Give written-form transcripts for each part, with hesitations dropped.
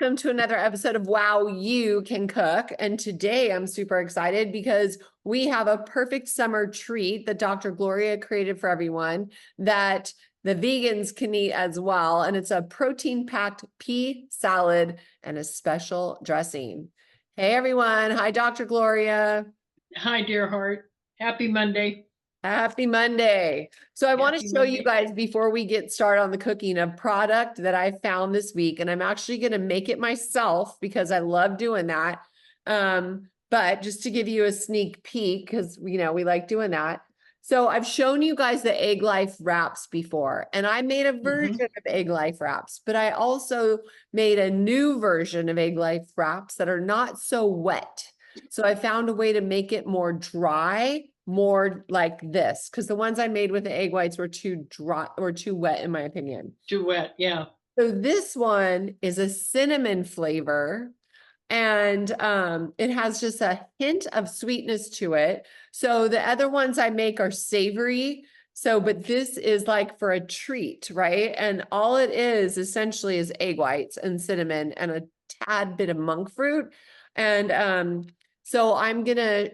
welcome to another episode of Wow, You Can Cook. And today I'm super excited because we have a perfect summer treat that Dr. Gloria created for everyone that the vegans can eat as well. And it's a protein-packed pea salad and a special dressing. Hey, everyone. Hi, Dr. Gloria. Hi, dear heart. Happy Monday. Happy Monday. So I want to show you guys before we get started on the cooking a product that I found this week, and I'm actually going to make it myself because I love doing that. But just to give you a sneak peek, because we like doing that. So I've shown you guys the Egg Life wraps before, and I made a version of Egg Life wraps, but I also made a new version of Egg Life wraps that are not so wet. So I found a way to make it more dry, more like this, because the ones I made with the egg whites were too dry or too wet, in my opinion. Too wet, yeah. So this one is a cinnamon flavor, and it has just a hint of sweetness to it. So the other ones I make are savory. So, but this is like for a treat, right? And all it is essentially is egg whites and cinnamon and a tad bit of monk fruit. And so I'm gonna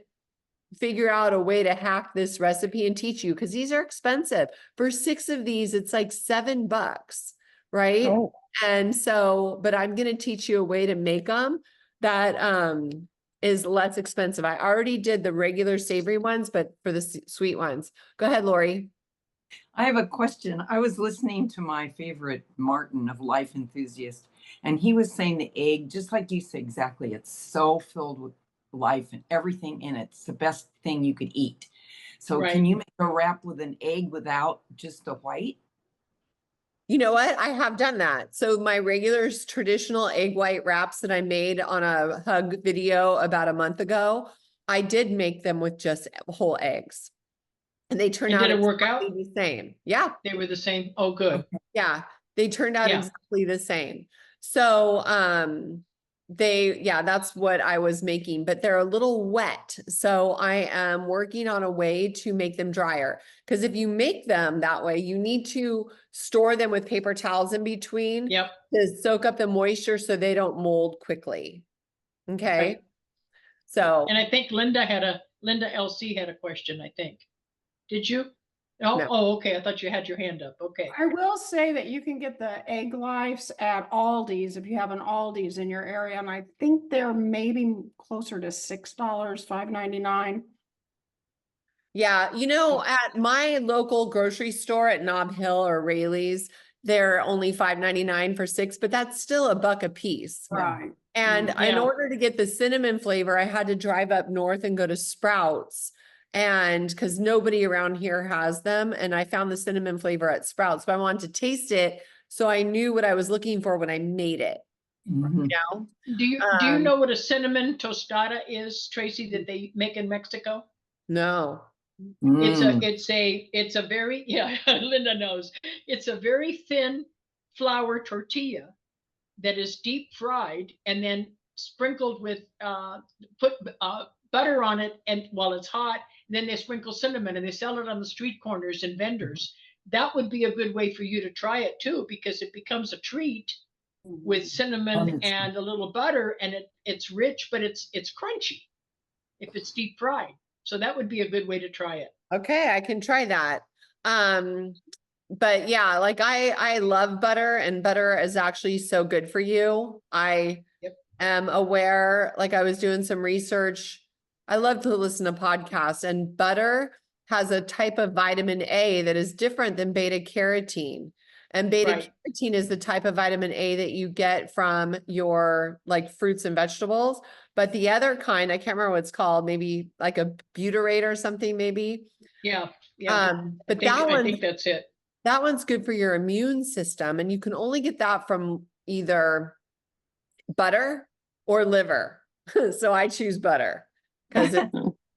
figure out a way to hack this recipe and teach you, because these are expensive. For 6 of these, it's like $7, right? Oh. And so, but I'm going to teach you a way to make them that is less expensive. I already did the regular savory ones, but for the sweet ones. Go ahead, Lori. I have a question. I was listening to my favorite Martin of Life Enthusiast, and he was saying the egg, just like you said exactly, it's so filled with life and everything in it. It's the best thing you could eat. So Can you make a wrap with an egg without just the white? You know what? I have done that. So my regular traditional egg white wraps that I made on a hug video about a month ago, I did make them with just whole eggs. And they turned out did it work out? The same. Yeah. They were the same. Oh, good. Okay. Yeah. They turned out exactly the same. So that's what I was making, but they're a little wet. So I am working on a way to make them drier, because if you make them that way, you need to store them with paper towels in between to soak up the moisture so they don't mold quickly. Okay. Right. So, and I think Linda LC had a question, I think. Did you? Oh, no. Oh, okay. I thought you had your hand up. Okay. I will say that you can get the Egg Lives at Aldi's if you have an Aldi's in your area, and I think they're maybe closer to $6, $5.99. Yeah, at my local grocery store at Nob Hill or Rayleigh's, they're only $5.99 for 6, but that's still $1 a piece. Right. And in order to get the cinnamon flavor, I had to drive up north and go to Sprouts. And because nobody around here has them, and I found the cinnamon flavor at Sprouts, but I wanted to taste it, so I knew what I was looking for when I made it. Do you know what a cinnamon tostada is, Tracy, that they make in Mexico? No. It's a very Linda knows. It's a very thin flour tortilla that is deep fried and then sprinkled with put butter on it, and while it's hot, then they sprinkle cinnamon, and they sell it on the street corners and vendors. That would be a good way for you to try it too, because it becomes a treat with cinnamon and a little butter, and it's rich, but it's crunchy if it's deep fried. So that would be a good way to try it. Okay, I can try that. But yeah, like I love butter, and butter is actually so good for you. I am aware, like I was doing some research. I love to listen to podcasts, and butter has a type of vitamin A that is different than beta carotene. And beta carotene is the type of vitamin A that you get from your like fruits and vegetables. But the other kind, I can't remember what it's called, maybe like a butyrate or something, maybe. Yeah. But I think that's it. That one's good for your immune system. And you can only get that from either butter or liver. So I choose butter because it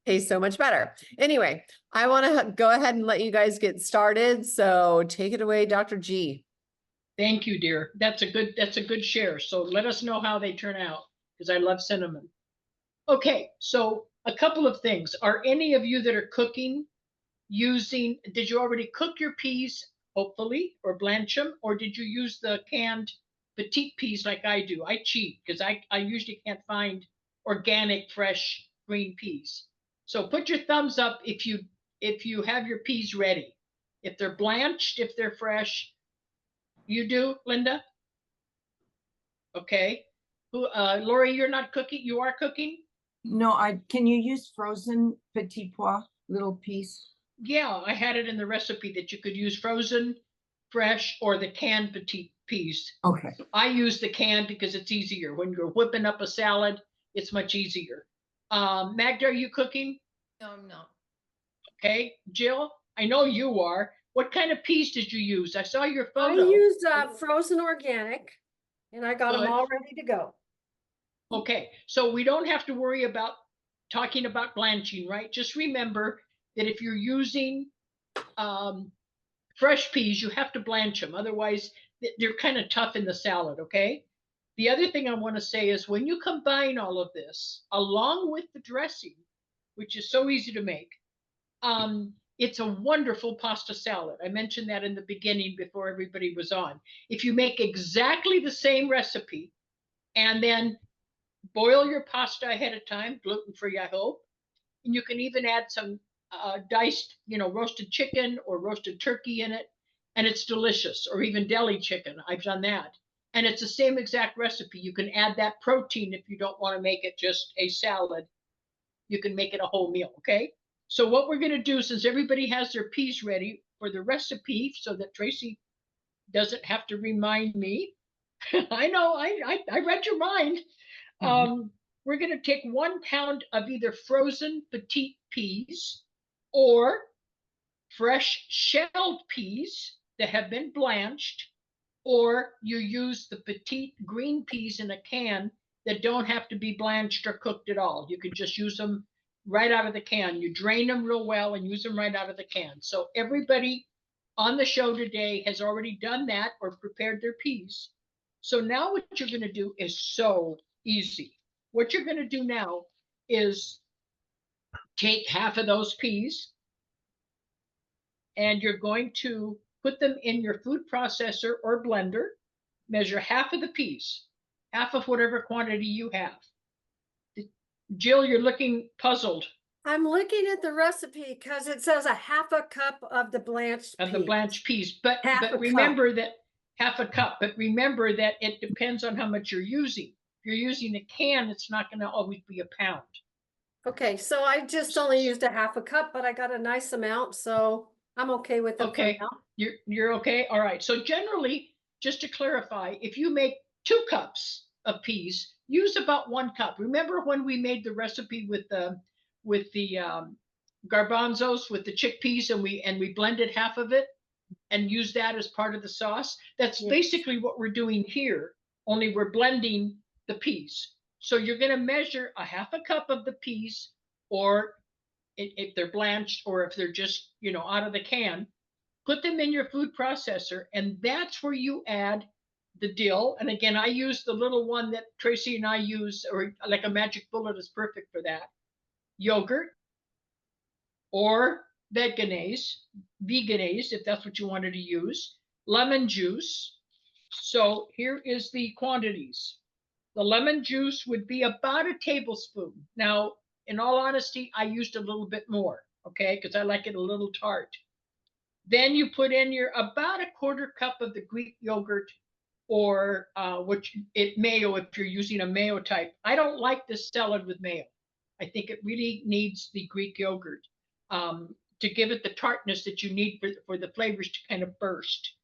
tastes so much better. Anyway, I want to go ahead and let you guys get started. So take it away, Dr. G. Thank you, dear. That's a good share. So let us know how they turn out, because I love cinnamon. Okay, so a couple of things. Are any of you that are cooking did you already cook your peas, hopefully, or blanch them, or did you use the canned petite peas like I do. I cheat because I usually can't find organic, fresh green peas. So put your thumbs up if you have your peas ready. If they're blanched, if they're fresh. You do, Linda? Okay. Lori, you're not cooking? You are cooking? No, can you use frozen petit pois, little piece? Yeah, I had it in the recipe that you could use frozen, fresh, or the canned petite peas. Okay. I use the canned because it's easier. When you're whipping up a salad, it's much easier. Magda, are you cooking? No, I'm not. Okay. Jill, I know you are. What kind of peas did you use? I saw your I photo. used frozen organic and I got them Good. all ready to go. Okay, so we don't have to worry about talking about blanching, right? Just remember that if you're using fresh peas, you have to blanch them. Otherwise, they're kind of tough in the salad, okay? The other thing I want to say is when you combine all of this along with the dressing, which is so easy to make, it's a wonderful pasta salad. I mentioned that in the beginning before everybody was on. If you make exactly the same recipe and then boil your pasta ahead of time, gluten-free, I hope, and you can even add some diced, roasted chicken or roasted turkey in it, and it's delicious, or even deli chicken. I've done that. And it's the same exact recipe. You can add that protein if you don't want to make it just a salad. You can make it a whole meal, okay? So what we're going to do, since everybody has their peas ready for the recipe so that Tracy doesn't have to remind me. I know, I read your mind. We're going to take 1 pound of either frozen petite peas or fresh shelled peas that have been blanched, or you use the petite green peas in a can that don't have to be blanched or cooked at all. You can just use them right out of the can. You drain them real well and use them right out of the can. So everybody on the show today has already done that or prepared their peas. So now what you're going to do is so easy. What you're going to do now is take half of those peas and you're going to put them in your food processor or blender. Measure half of the peas, half of whatever quantity you have. Jill, you're looking puzzled. I'm looking at the recipe because it says a half a cup of the blanched Of the peas. blanched peas, but remember that half a cup. But remember that it depends on how much you're using. If you're using a can, it's not going to always be a pound. Okay, so I just only used a half a cup, but I got a nice amount, so I'm okay with it. Okay, for now. you're okay. All right. So generally, just to clarify, if you make 2 cups of peas, use about 1 cup. Remember when we made the recipe with the garbanzos, with the chickpeas, and we blended half of it and used that as part of the sauce? That's basically what we're doing here, only we're blending the peas. So you're going to measure a half a cup of the peas, or if they're blanched or if they're just, out of the can, put them in your food processor, and that's where you add the dill. And again, I use the little one that Tracy and I use, or like a magic bullet is perfect for that. Yogurt or veganaise, if that's what you wanted to use. Lemon juice. So here is the quantities. The lemon juice would be about a tablespoon. Now, in all honesty, I used a little bit more, okay, because I like it a little tart. Then you put in your about a 1/4 cup of the Greek yogurt, or mayo if you're using a mayo type. I don't like this salad with mayo. I think it really needs the Greek yogurt to give it the tartness that you need for the flavors to kind of burst.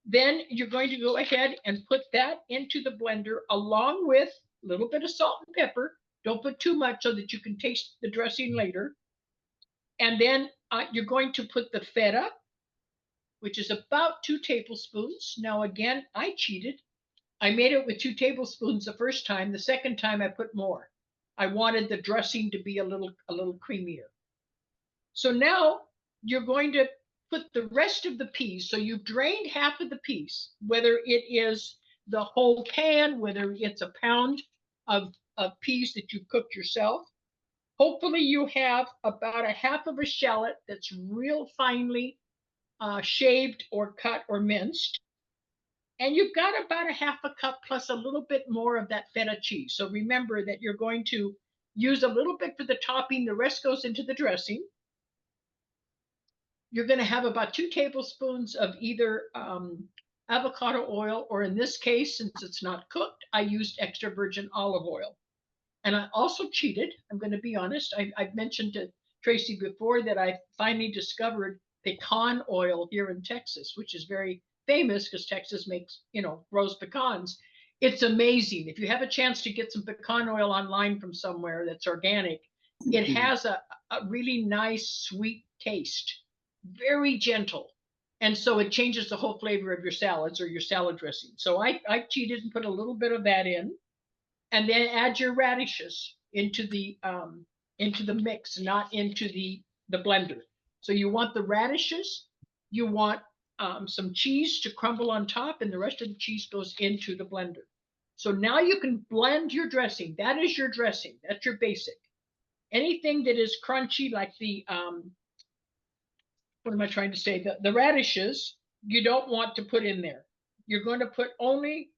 Then you're going to go ahead and put that into the blender along with a little bit of salt and pepper. Don't put too much so that you can taste the dressing later. And then you're going to put the feta, which is about 2 tablespoons. Now, again, I cheated. I made it with 2 tablespoons the first time. The second time I put more. I wanted the dressing to be a little creamier. So now you're going to put the rest of the peas. So you've drained half of the peas, whether it is the whole can, whether it's a pound of peas that you've cooked yourself. Hopefully you have about a half of a shallot that's real finely shaved or cut or minced. And you've got about a half a cup plus a little bit more of that feta cheese. So remember that you're going to use a little bit for the topping. The rest goes into the dressing. You're going to have about 2 tablespoons of either avocado oil, or in this case, since it's not cooked, I used extra virgin olive oil. And I also cheated. I'm going to be honest. I've mentioned to Tracy before that I finally discovered pecan oil here in Texas, which is very famous because Texas makes, grows pecans. It's amazing. If you have a chance to get some pecan oil online from somewhere that's organic, it has a really nice sweet taste, very gentle. And so it changes the whole flavor of your salads or your salad dressing. So I cheated and put a little bit of that in, and then add your radishes into the mix, not into the blender. So you want the radishes, you want some cheese to crumble on top, and the rest of the cheese goes into the blender. So now you can blend your dressing. That is your dressing. That's your basic. Anything that is crunchy, like the, what am I trying to say? The radishes, you don't want to put in there. You're going to put only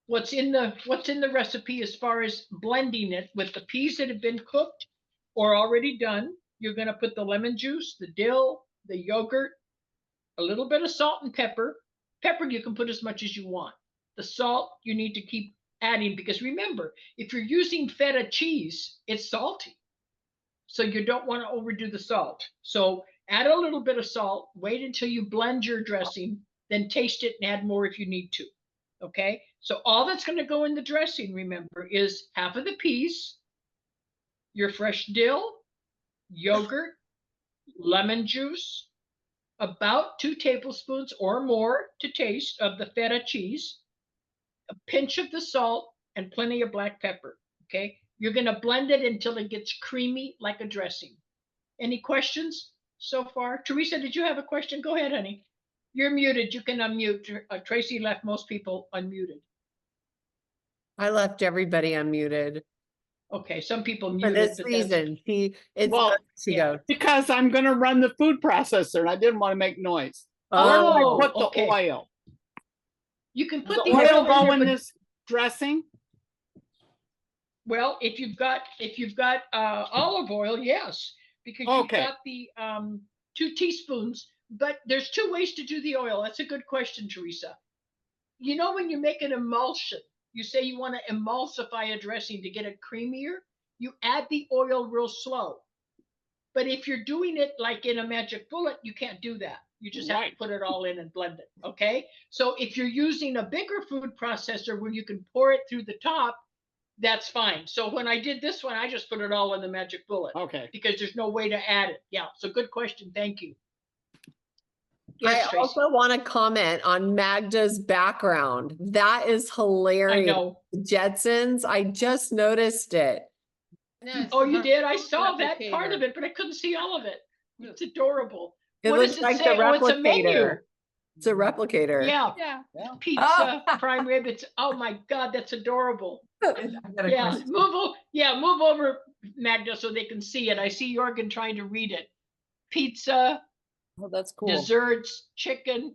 what's in the recipe as far as blending it with the peas that have been cooked or already done. You're going to put the lemon juice, the dill, the yogurt, a little bit of salt and pepper. Pepper you can put as much as you want. The salt you need to keep adding, because remember, if you're using feta cheese, it's salty. So you don't want to overdo the salt. So add a little bit of salt, wait until you blend your dressing, then taste it and add more if you need to. Okay, so all that's going to go in the dressing, remember, is half of the peas, your fresh dill, yogurt, lemon juice, about 2 tablespoons or more to taste of the feta cheese, a pinch of the salt, and plenty of black pepper. Okay, you're going to blend it until it gets creamy like a dressing. Any questions so far? Teresa, did you have a question? Go ahead, honey. You're muted. You can unmute. Tracy left most people unmuted. I left everybody unmuted Okay, some people for muted. this but reason. Well, She goes. because I'm going to run the food processor and I didn't want to make noise. Oh, Where do I put the okay. oil? You can put Does the the oil oil go in in there, this dressing? well, if you've got olive oil, yes, because you've Okay. got the 2 teaspoons. But there's 2 ways to do the oil. That's a good question, Teresa. You know, when you make an emulsion, you say you want to emulsify a dressing to get it creamier, you add the oil real slow. But if you're doing it like in a magic bullet, you can't do that. You just have to put it all in and blend it. Okay. So if you're using a bigger food processor where you can pour it through the top, that's fine. So when I did this one, I just put it all in the magic bullet. Okay. Because there's no way to add it. Yeah. So good question. Thank you. Yes, I Tracy. also want to comment on Magda's background. That is hilarious. I know. Jetsons. I just noticed it. Oh, you did? I saw that part of it, but I couldn't see all of it. It's adorable. It What looks does it like say? the Oh, it's a menu. replicator. It's a replicator. Yeah. Yeah. Pizza, prime rib. It's, oh my God, that's adorable. I've got a Yeah, question. move over, Magda, so they can see it. I see Jorgen trying to read it. Pizza, Oh, that's cool. desserts, chicken.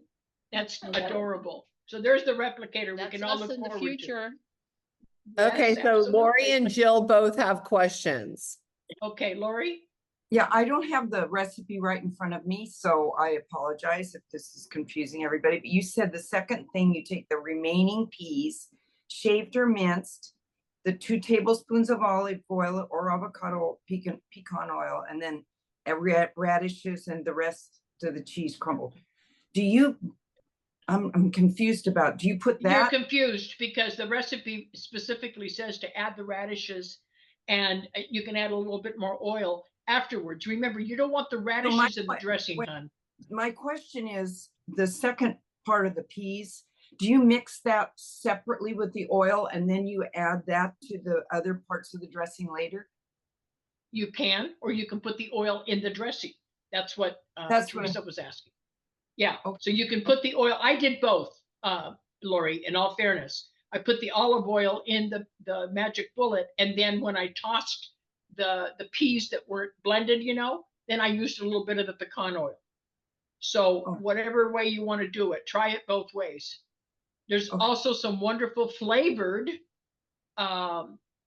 That's adorable. So there's the replicator. That's we can all us look in the forward future. to. Okay, Yes, so Lori absolutely. and Jill both have questions. Okay, Lori. Yeah, I don't have the recipe right in front of me, so I apologize if this is confusing everybody. But you said the second thing, you take the remaining peas, shaved or minced, the 2 tablespoons of olive oil or avocado pecan oil, and then radishes and the rest of the cheese crumbled. Do you? I'm confused about. Do you put that? You're confused because the recipe specifically says to add the radishes, and you can add a little bit more oil afterwards. Remember, you don't want the radishes in the dressing, hon. My question is the second part of the peas. Do you mix that separately with the oil and then you add that to the other parts of the dressing later? You can, or you can put the oil in the dressing. That's what Teresa was asking. Yeah, Okay. so you can put the oil. I did both, Lori, in all fairness. I put the olive oil in the magic bullet, and then when I tossed the peas that were blended, then I used a little bit of the pecan oil. So Oh. whatever way you want to do it, try it both ways. There's Okay. also some wonderful flavored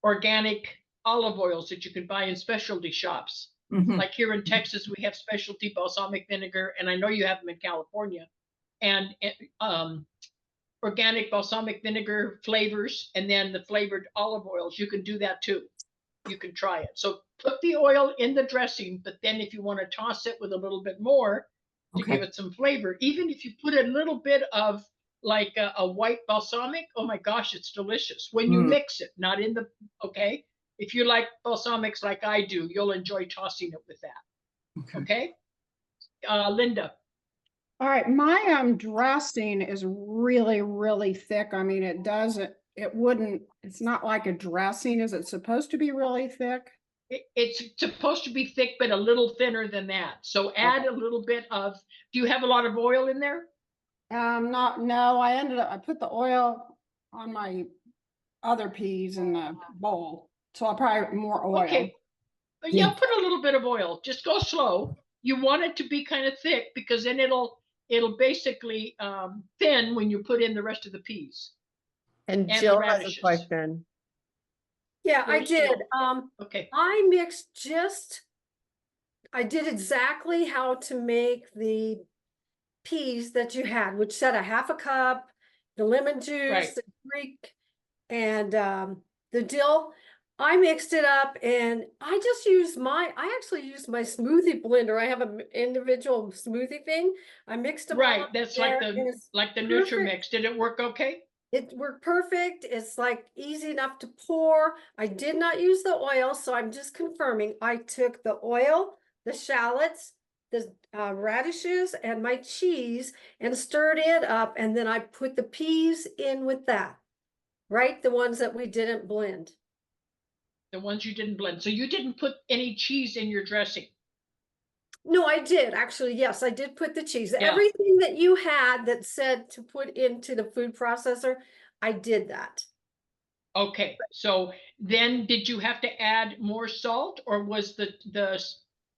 organic olive oils that you can buy in specialty shops. Mhm. Like here in Texas, we have specialty balsamic vinegar, and I know you have them in California. And organic balsamic vinegar flavors, and then the flavored olive oils. You can do that too. You can try it. So put the oil in the dressing, but then if you want to toss it with a little bit more to Okay. give it some flavor, even if you put a little bit of like a white balsamic, oh my gosh, it's delicious when you mix it, not in the, okay? If you like balsamics like I do, you'll enjoy tossing it with that. Okay? Linda. All right, my dressing is really, really thick. I mean, it wouldn't, it's not like a dressing. Is it supposed to be really thick? It's supposed to be thick, but a little thinner than that. So add a little bit of, do you have a lot of oil in there? No, I put the oil on my other peas in the bowl. So I'll probably more oil. Okay. But yeah, put a little bit of oil. Just go slow. You want it to be kind of thick because then it'll basically thin when you put in the rest of the peas. And And Jill the has a radishes. question. Yeah, I Where's did. Jill? Okay. I did exactly how to make the peas that you had, which said a half a cup, the lemon juice, Right. the Greek, and the dill. I mixed it up and I actually used my smoothie blender. I have an individual smoothie thing. I mixed them all Right. up That's there, like and it's the perfect. Nutrimix. Did it work okay? It worked perfect. It's like easy enough to pour. I did not use the oil, so I'm just confirming. I took the oil, the shallots, the radishes, and my cheese and stirred it up. And then I put the peas in with that, right? The ones that we didn't blend. The ones you didn't blend. So you didn't put any cheese in your dressing. No, I did actually. Yes, I did put the cheese. Yeah. Everything that you had that said to put into the food processor, I did that. Okay. So then did you have to add more salt, or was the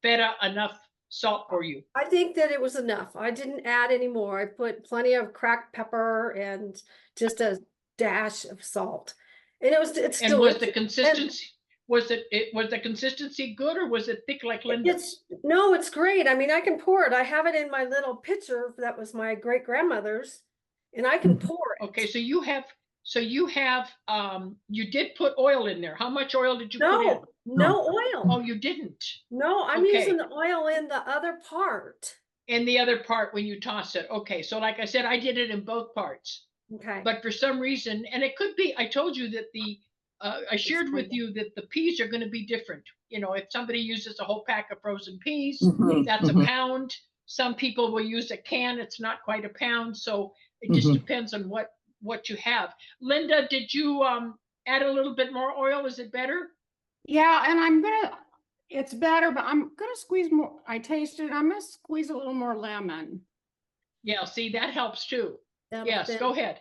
feta enough salt for you? I think that it was enough. I didn't add any more. I put plenty of cracked pepper and just a dash of salt. And it's And delicious. was the consistency, was the consistency good, or was it thick like Linda's? No, it's great. I mean, I can pour it. I have it in my little pitcher that was my great grandmother's, and I can pour it. Okay, so you did put oil in there. How much oil did you put in? No oil. Oh, you didn't. No, I'm Okay. using the oil in the other part. And the other part when you toss it. Okay, so like I said, I did it in both parts. Okay. But for some reason, and it could be, I told you that I shared with you that the peas are going to be different. You know, if somebody uses a whole pack of frozen peas, that's a pound. Some people will use a can. It's not quite a pound. So it just depends on what you have. Linda, did you add a little bit more oil? Is it better? Yeah, and it's better, but I'm gonna squeeze more. I tasted it. I'm gonna squeeze a little more lemon. Yeah, see, that helps too. That'll Yes, fit. go ahead.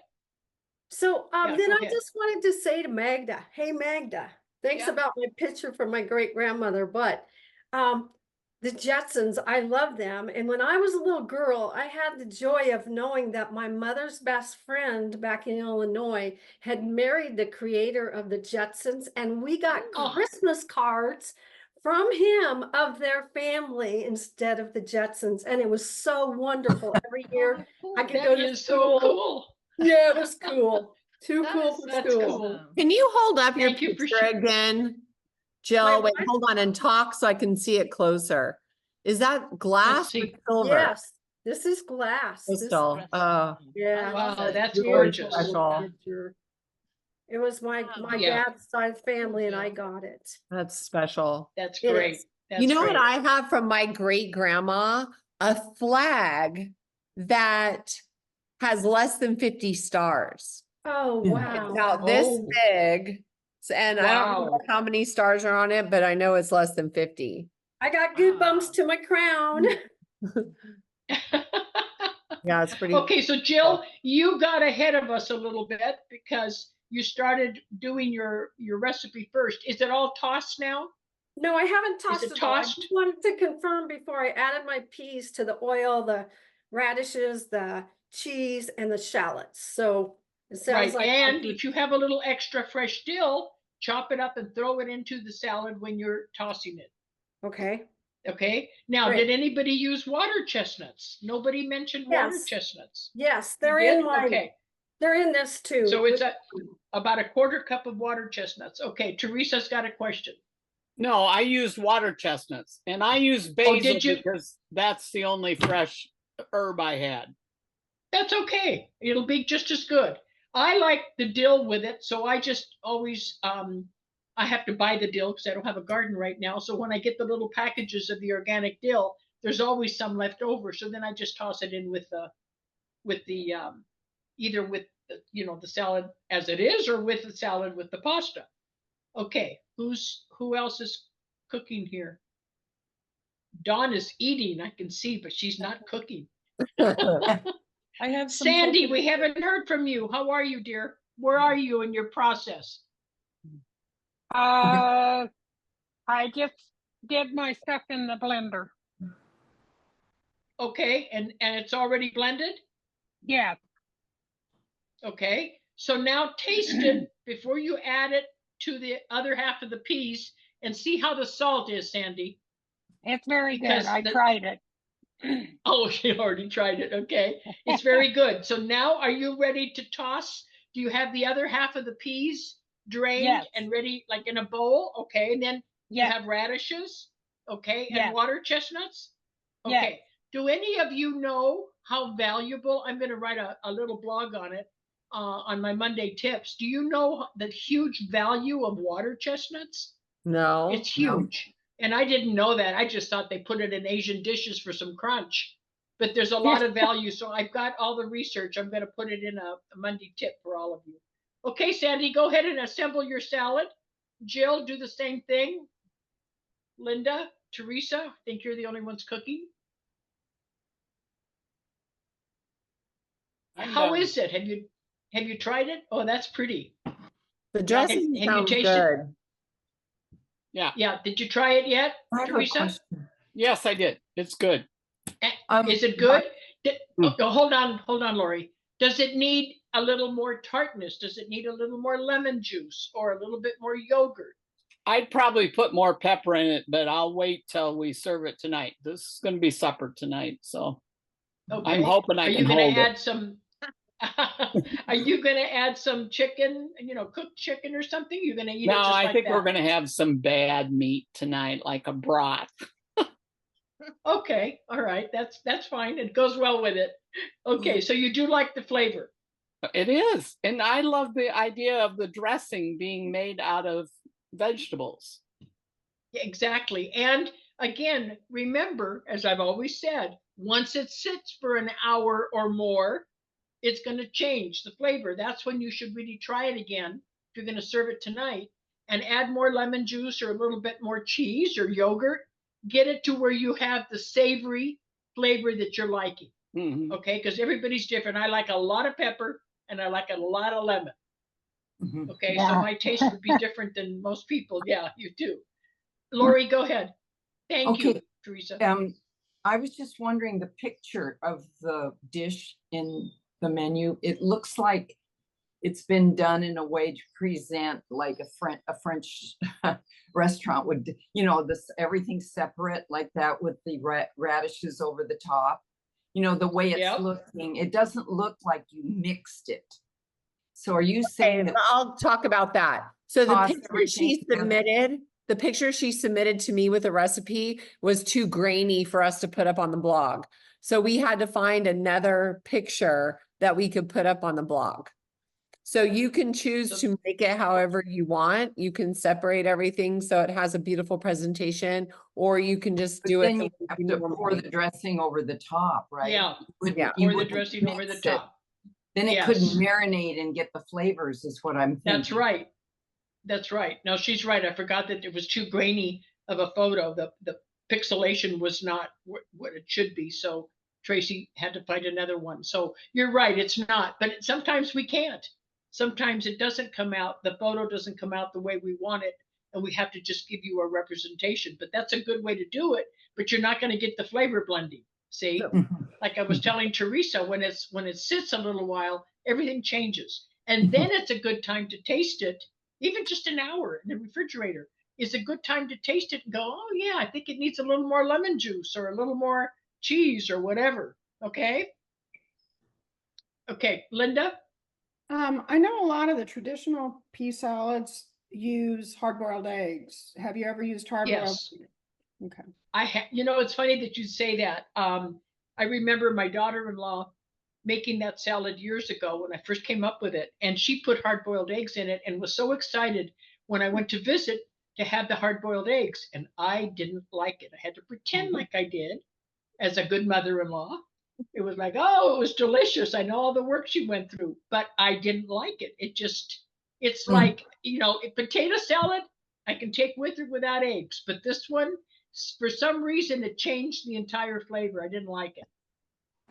So Yeah, then go I ahead. just wanted to say to Magda, hey Magda, thanks Yeah. about my picture from my great grandmother, but the Jetsons, I love them. And when I was a little girl, I had the joy of knowing that my mother's best friend back in Illinois had married the creator of the Jetsons, and we got Oh. Christmas cards from him of their family instead of the Jetsons, and it was so wonderful every year. I could That go to is school. so cool. Yeah, it was cool. Too That cool is for That's school. cool. Can you hold up your Thank you for picture sharing. again? Jill, wait, what? hold on and talk so I can see it closer. Is that glass or see. silver? Yes, this is glass. This- Crystal. Oh, yeah. Wow, that's Beautiful gorgeous. Special. picture. It was my Yeah. dad's side of the family, and I got it. that's special. That's It great. is. That's You know great. what I have from my great grandma? A flag that has less than 50 stars. Oh, Yeah. wow. It's about this Oh. big. I don't know Wow. how many stars are on it, but I know it's less than 50. I got goosebumps to my crown. Yeah, it's pretty. Okay, so Jill, you got ahead of us a little bit because you started doing your recipe first. Is it all tossed now? No, I haven't tossed it it all. I tossed? just wanted to confirm before I added my peas to the oil, the radishes, the cheese, and the shallots. So it sounds Right, like. and if you have a little extra fresh dill, chop it up and throw it into the salad when you're tossing it. Okay. Okay, now, Great. did anybody use water chestnuts? Nobody mentioned water Yes. chestnuts. Yes, You they're did? in my. Okay, They're in this too. so it's about a quarter cup of water chestnuts. Okay, Teresa's got a question. No, I used water chestnuts and I used Oh, basil did you? because that's the only fresh herb I had. That's okay. It'll be just as good. I like the dill with it, so I just always I have to buy the dill because I don't have a garden right now. So when I get the little packages of the organic dill, there's always some left over. So then I just toss it in with the either with the, the salad as it is, or with the salad with the pasta. Okay, who else is cooking here? Dawn is eating, I can see, but she's not cooking. I have some Sandy, tofu. we haven't heard from you. How are you, dear? Where are you in your process? I just did my stuff in the blender. Okay, and it's already blended? Yeah, Okay, so now taste it before you add it to the other half of the peas and see how the salt is, Sandy. it's very Because good. I the- tried it. Oh, she already tried it. Okay, it's very good. So now are you ready to toss? Do you have the other half of the peas drained Yes. and ready, like in a bowl? Okay, and then you Yes. have radishes, okay, and Yes. water chestnuts? Yes. Okay. Do any of you know how valuable, I'm going to write a little blog on it on my Monday tips. Do you know the huge value of water chestnuts? No. It's huge. And I didn't know that. I just thought they put it in Asian dishes for some crunch. But there's a lot of value. So I've got all the research. I'm going to put it in a Monday tip for all of you. Okay, Sandy, go ahead and assemble your salad. Jill, do the same thing. Linda, Teresa, I think you're the only ones cooking. How is it? Have you tried it? Oh, that's pretty. The dressing Have you sounds tasted- good. Yeah. Did you try it yet, I have a Teresa? question. Yes, I did. It's good. Is it good? Hold on, Lori. Does it need a little more tartness? Does it need a little more lemon juice or a little bit more yogurt? I'd probably put more pepper in it, but I'll wait till we serve it tonight. This is going to be supper tonight, so Okay. I'm hoping I Are can you going hold to it. add some? Are you going to add some chicken? Cooked chicken or something? You're going to eat No, it just I like think that? we're going to have some bad meat tonight, like a broth. Okay, all right, that's fine. It goes well with it. Okay, so you do like the flavor. It is, and I love the idea of the dressing being made out of vegetables. Exactly. And again, remember, as I've always said, once it sits for an hour or more, it's going to change the flavor. That's when you should really try it again if you're going to serve it tonight, and add more lemon juice or a little bit more cheese or yogurt. Get it to where you have the savory flavor that you're liking. Mhm. Okay, because everybody's different. I like a lot of pepper and I like a lot of lemon. Mhm. Okay, so Yeah. my taste would be different than most people. Yeah, you do. Lori, go ahead. Thank you, Okay. Teresa. I was just wondering the picture of the dish in the menu. It looks like it's been done in a way to present like a French restaurant would, this everything separate like that with the radishes over the top. The way it's Yep. looking, it doesn't look like you mixed it. So are you saying Okay, that? I'll talk about that. So the Toss picture everything she together. submitted, the picture she submitted to me with a recipe was too grainy for us to put up on the blog. So we had to find another picture that we could put up on the blog. So you can choose to make it however you want. You can separate everything so it has a beautiful presentation, or you can just But do it then the you way have you to pour normally. the dressing over the top, right? Yeah, Yeah. You or the wouldn't dressing over the mix it. top. Then it Yes. couldn't marinate and get the flavors is what I'm thinking. That's right. That's right. No, she's right. I forgot that it was too grainy of a photo. The pixelation was not what it should be. So Tracy had to find another one. So you're right. It's not. But sometimes we can't. Sometimes it doesn't come out. The photo doesn't come out the way we want it. and we have to just give you a representation. But that's a good way to do it, but you're not going to get the flavor blending. See, like I was telling Teresa, when it sits a little while, everything changes. And then it's a good time to taste it. Even just an hour in the refrigerator is a good time to taste it and go, oh yeah, I think it needs a little more lemon juice or a little more cheese or whatever. Okay. Okay, Linda? I know a lot of the traditional pea salads use hard-boiled eggs. Have you ever used hard-boiled? Yes. Okay. It's funny that you say that. I remember my daughter-in-law making that salad years ago when I first came up with it, and she put hard-boiled eggs in it and was so excited when I went to visit to have the hard-boiled eggs, and I didn't like it. I had to pretend like I did as a good mother-in-law. It was like, oh, it was delicious. I know all the work she went through, but I didn't like it. It's like, potato salad, I can take with or without eggs, but this one, for some reason, it changed the entire flavor. I didn't like it.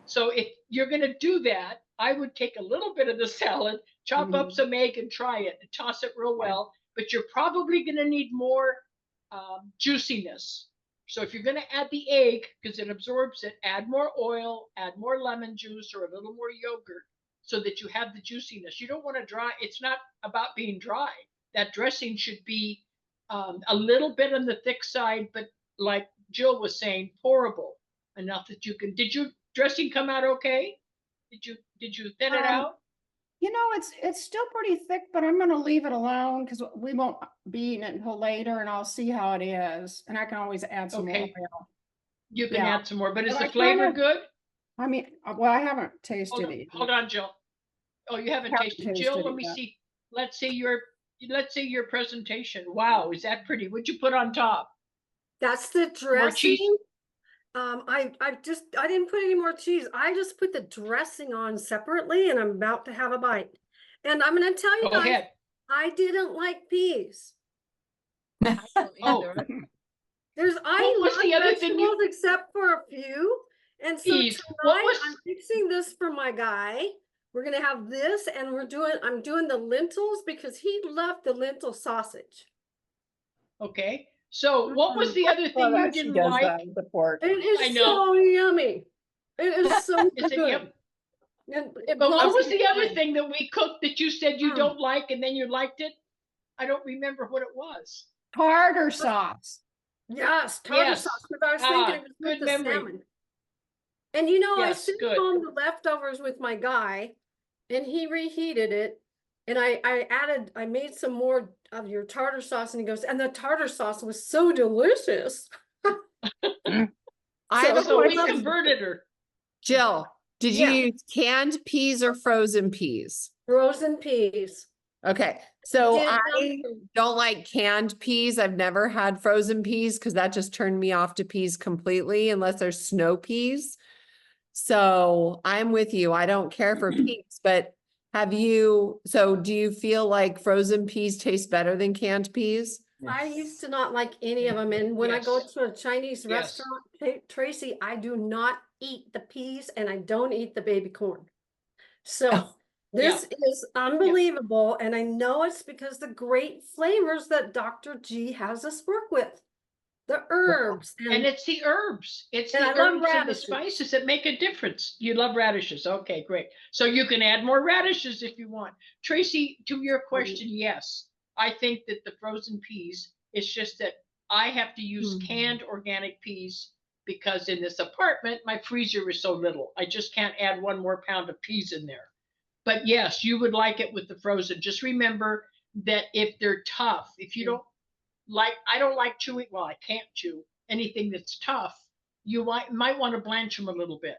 So if you're going to do that, I would take a little bit of the salad, chop up some egg and try it and toss it real well, but you're probably going to need more juiciness. So if you're going to add the egg, because it absorbs it, add more oil, add more lemon juice or a little more yogurt so that you have the juiciness. You don't want to dry. It's not about being dry. That dressing should be a little bit on the thick side, but like Jill was saying, pourable enough that you can. Did your dressing come out okay? Did you thin it out? It's still pretty thick, but I'm gonna leave it alone because we won't be eating it until later, and I'll see how it is. And I can always add some more oil. You can add some more, but is But the flavor good? I mean, well, I haven't tasted it. Hold on, Jill. Oh, you haven't tasted. Jill, let me see. Let's see your presentation. Wow, is that pretty? What'd you put on top? That's the dressing. I didn't put any more cheese. I just put the dressing on separately, and I'm about to have a bite. And I'm going to tell you Go guys, ahead. I didn't like peas. Oh, I what's love the other thing vegetables except for a few. And so Peas. tonight I'm fixing this for my guy. We're gonna have this, and I'm doing the lentils because he loved the lentil sausage. Okay. So what was the other thing you didn't like? The pork. It is so yummy. It is so Is it good. yum? It But what blows was me the other away. thing that we cooked that you said you don't like and then you liked it? I don't remember what it was. Tartar sauce. Yes, tartar Yes. sauce. Because I was thinking it was with good the memory. salmon. And I Yes, sent good. home the leftovers with my guy, and he reheated it. And I made some more of your tartar sauce, and he goes, and the tartar sauce was so delicious. I have a So we question. converted her. Jill, did you Yeah. use canned peas or frozen peas? Frozen peas. Okay, so Did I don't like canned peas. I've never had frozen peas because that just turned me off to peas completely unless there's snow peas. So I'm with you. I don't care for peas, but do you feel like frozen peas taste better than canned peas? I used to not like any of them, and when I go Yes. to a Chinese Yes. restaurant, Tracy, I do not eat the peas, and I don't eat the baby corn. So this is unbelievable, and I know it's because the great flavors that Dr. G has us work with. The herbs. And it's the herbs. It's And the I love herbs and the radishes. spices that make a difference. You love radishes. Okay, great. So you can add more radishes if you want. Tracy, to your question, yes. I think that the frozen peas, it's just that I have to use canned organic peas because in this apartment, my freezer is so little. I just can't add 1 more pound of peas in there. But yes, you would like it with the frozen. Just remember that if they're tough, if you don't like, I don't like chewing, well, I can't chew anything that's tough. You might want to blanch them a little bit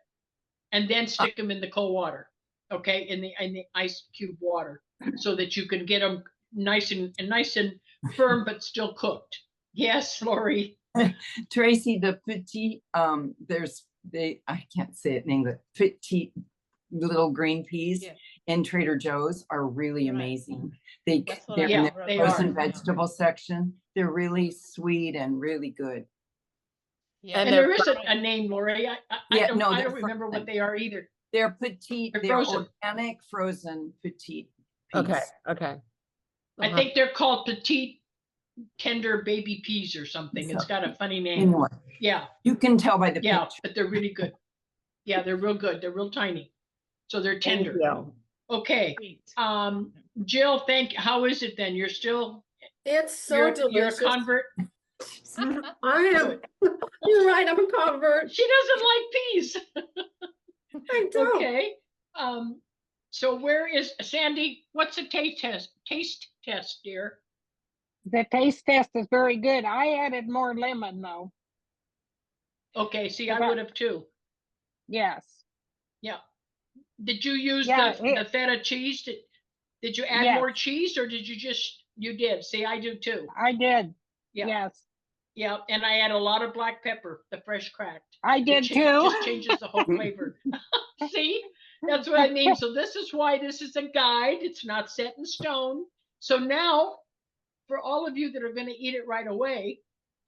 and then stick them in the cold water, okay, in the ice cube water, so that you can get them nice and firm but still cooked. Yes, Lori. Tracy, the petite, I can't say it in English, petite little green peas in Trader Joe's are really amazing. They're in the frozen vegetable section. They're really sweet and really good. Yeah. And there is a name, Lori. I don't remember what they are either. They're petite. They're organic frozen petite peas. Okay. I think they're called petite tender baby peas or something. It's got a funny name. Anyway, Yeah, you can tell by the yeah, picture. but they're really good. Yeah, they're real good. They're real tiny. So they're Thank tender. you. Okay. Jill, how is it then? You're still, It's so you're a delicious. convert? I am. You're right, I'm a convert. She doesn't like peas. I don't. Okay. So where is Sandy? What's a taste test? Taste test, dear. The taste test is very good. I added more lemon though. Okay, see, I Okay. would have too. Yes. Yeah. Did you use Yeah, the feta cheese? Did you add Yes. more cheese or did you did? See, I do too. I did. Yeah. Yes. Yeah, and I add a lot of black pepper, the fresh cracked. I It did too. just changes the whole flavor. See, that's what I mean. So this is why this is a guide. It's not set in stone. So now, for all of you that are going to eat it right away,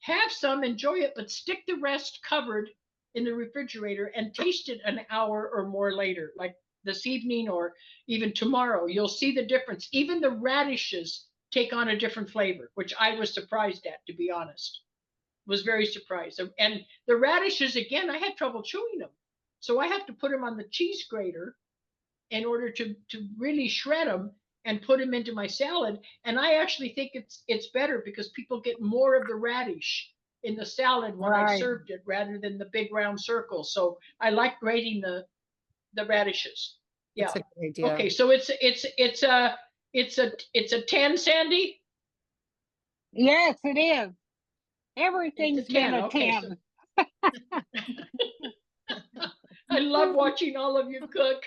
have some, enjoy it, but stick the rest covered in the refrigerator and taste it an hour or more later, like this evening or even tomorrow. You'll see the difference. Even the radishes take on a different flavor, which I was surprised at, to be honest. Was very surprised. And the radishes, again, I had trouble chewing them. So I have to put them on the cheese grater in order to really shred them and put them into my salad. And I actually think it's better because people get more of the radish in the salad when I Right. served it rather than the big round circles. So I like grating the radishes. Yeah. That's a good idea. Okay, so it's a 10, Sandy? Yes, it is. Everything's been 10, a okay, 10. I love watching all of you cook.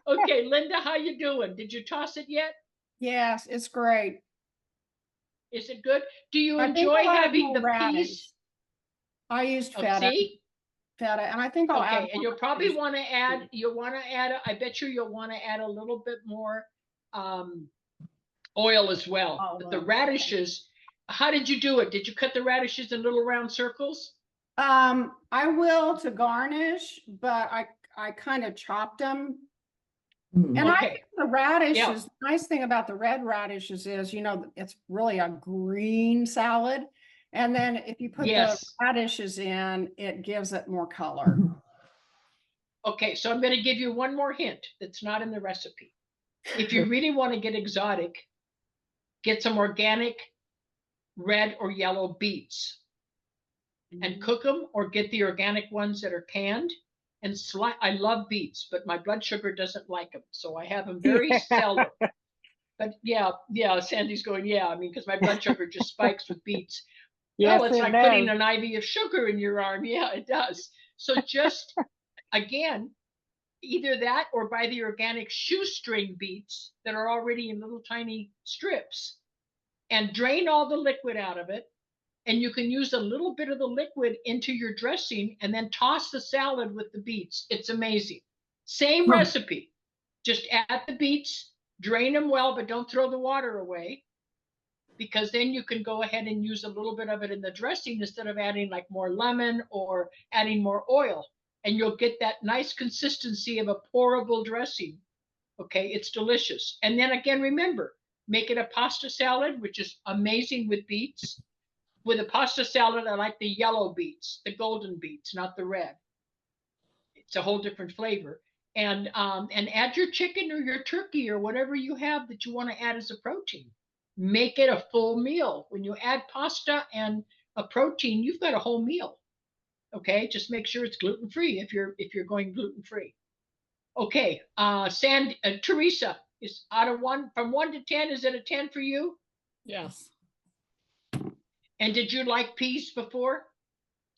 Okay, Linda, how you doing? Did you toss it yet? Yes, it's great. Is it good? Do you I think enjoy I'll add having more the radish. peas? I used Oh, feta, see? and I think I'll add Okay, and more you'll probably radish. want to add, I bet you'll want to add a little bit more oil as well. Oh, But the okay. radishes, how did you do it? Did you cut the radishes in little round circles? I will to garnish, but I kind of chopped them. Mm. And I Okay. think the radishes, the nice thing about the red radishes is, it's really a green salad. And then if you put Yes. the radishes in, it gives it more color. Okay, so I'm going to give you one more hint that's not in the recipe. If you really want to get exotic, get some organic red or yellow beets and cook them, or get the organic ones that are canned and I love beets, but my blood sugar doesn't like them, so I have them very seldom. But yeah, Sandy's going, yeah, I mean, because my blood sugar just spikes with beets. Yes, Well, it's it like does. putting an IV of sugar in your arm. Yeah, it does. So just, again, either that or buy the organic shoestring beets that are already in little tiny strips and drain all the liquid out of it. And you can use a little bit of the liquid into your dressing and then toss the salad with the beets. It's amazing. Same recipe. Just add the beets, drain them well, but don't throw the water away, because then you can go ahead and use a little bit of it in the dressing instead of adding like more lemon or adding more oil. And you'll get that nice consistency of a pourable dressing. Okay, it's delicious. And then again, remember, make it a pasta salad, which is amazing with beets. With a pasta salad, I like the yellow beets, the golden beets, not the red. It's a whole different flavor. And add your chicken or your turkey or whatever you have that you want to add as a protein. Make it a full meal. When you add pasta and a protein, you've got a whole meal. Okay, just make sure it's gluten-free if you're going gluten-free. Okay, Teresa, is from 1 to 10, is it a 10 for you? Yes. And did you like peas before?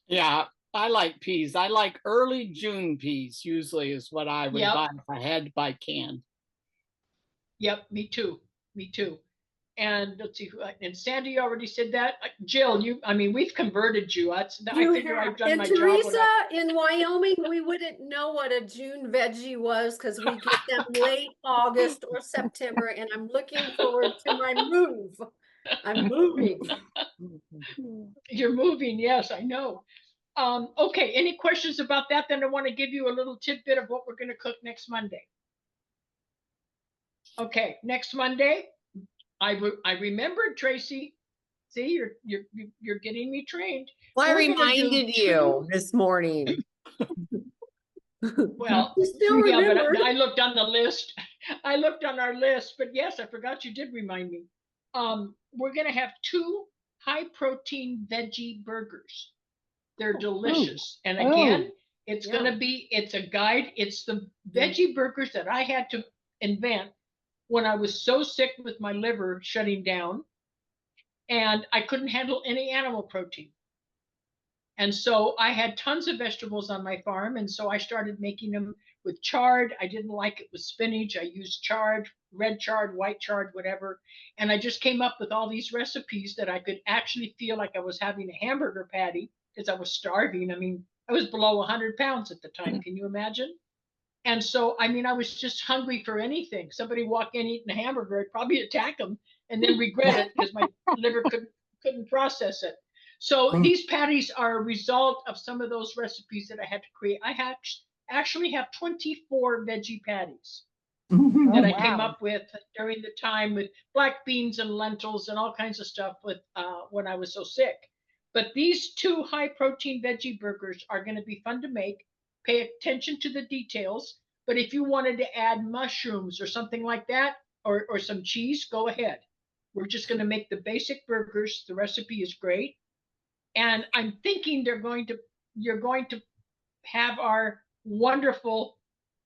Yeah, I like peas. I like early June peas, usually is what I would Yep. buy if I had to buy canned. Yep, me too. Me too. And let's see, and Sandy already said that. Jill, we've converted you. I figure I've done And my job. Teresa, in Wyoming, we wouldn't know what a June veggie was because we get them late August or September, and I'm looking forward to my move. I'm moving. You're moving, yes, I know. Okay, any questions about that? Then I want to give you a little tidbit of what we're going to cook next Monday. Okay, next Monday, I remembered, Tracy, See, you're getting me trained. Well, I We're gonna do reminded two- you this morning. Well, You still yeah, but remembered. I looked on the list. I looked on our list, but yes, I forgot you did remind me. We're gonna have 2 high protein veggie burgers. They're delicious. And again, it's Yeah. gonna be, it's a guide. It's the veggie burgers that I had to invent when I was so sick with my liver shutting down and I couldn't handle any animal protein. And so I had tons of vegetables on my farm. And so I started making them with chard. I didn't like it with spinach. I used chard, red chard, white chard, whatever. And I just came up with all these recipes that I could actually feel like I was having a hamburger patty because I was starving. I mean, I was below 100 pounds at the time. Can you imagine? And so, I mean, I was just hungry for anything. Somebody walk in eating a hamburger, I'd probably attack them and then regret it because my liver couldn't process it. So these patties are a result of some of those recipes that I had to create. I actually have 24 veggie patties that I came up with during the time with black beans and lentils and all kinds of stuff with when I was so sick. But these 2 high protein veggie burgers are going to be fun to make. Pay attention to the details. But if you wanted to add mushrooms or something like that, or some cheese, go ahead. We're just going to make the basic burgers. The recipe is great. And I'm thinking you're going to have our wonderful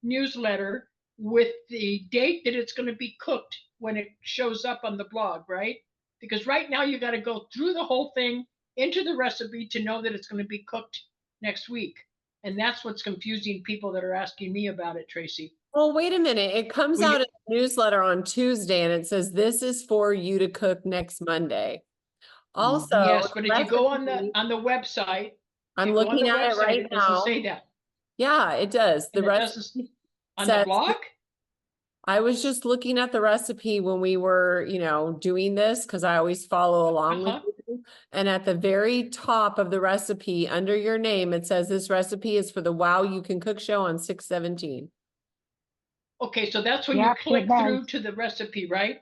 newsletter with the date that it's going to be cooked when it shows up on the blog, right? Because right now you got to go through the whole thing into the recipe to know that it's going to be cooked next week. And that's what's confusing people that are asking me about it, Tracy. Well, wait a minute. It comes out in the newsletter on Tuesday and it says this is for you to cook next Monday. Also, yes, but if you go on the website, I'm looking at it right it now. doesn't say that. Yeah, it does. The recipe on the blog. I was just looking at the recipe when we were, doing this because I always follow along with you. And at the very top of the recipe, under your name, it says this recipe is for the WoW You Can Cook show on 6/17. Okay, so that's when you click through to the recipe, right?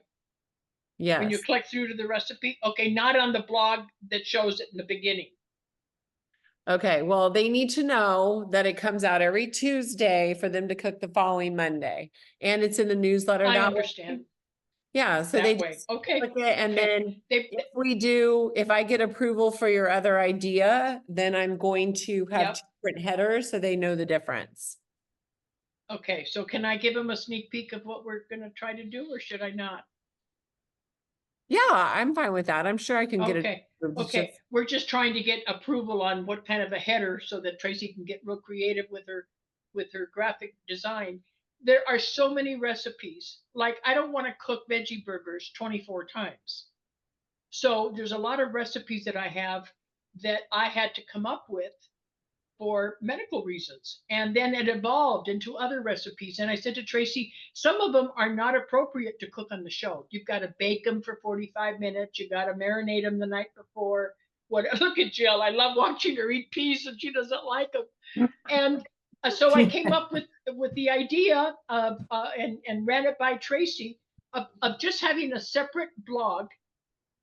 Yes. When you click through to the recipe. Okay, not on the blog that shows it in the beginning. Okay, well, they need to know that it comes out every Tuesday for them to cook the following Monday. And it's in the newsletter. I understand. Yeah, so they just okay. click it, and then if I get approval for your other idea, then I'm going to have 2 different headers so they know the difference. Okay, so can I give them a sneak peek of what we're going to try to do, or should I not? Yeah, I'm fine with that. I'm sure I can get it. Okay, we're just trying to get approval on what kind of a header so that Tracy can get real creative with her graphic design. There are so many recipes. Like, I don't want to cook veggie burgers 24 times. So there's a lot of recipes that I have that I had to come up with for medical reasons. And then it evolved into other recipes. And I said to Tracy, some of them are not appropriate to cook on the show. You've got to bake them for 45 minutes. You got to marinate them the night before. Look at Jill. I love watching her eat peas and she doesn't like them. And so I came up with the idea of, and ran it by Tracy, of just having a separate blog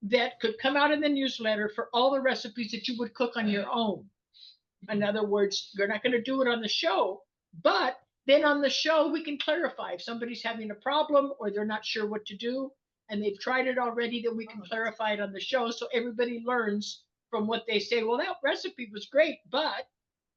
that could come out in the newsletter for all the recipes that you would cook on your own. In other words, you're not going to do it on the show, but then on the show, we can clarify if somebody's having a problem or they're not sure what to do and they've tried it already, then we can clarify it on the show. So everybody learns from what they say. Well, that recipe was great, but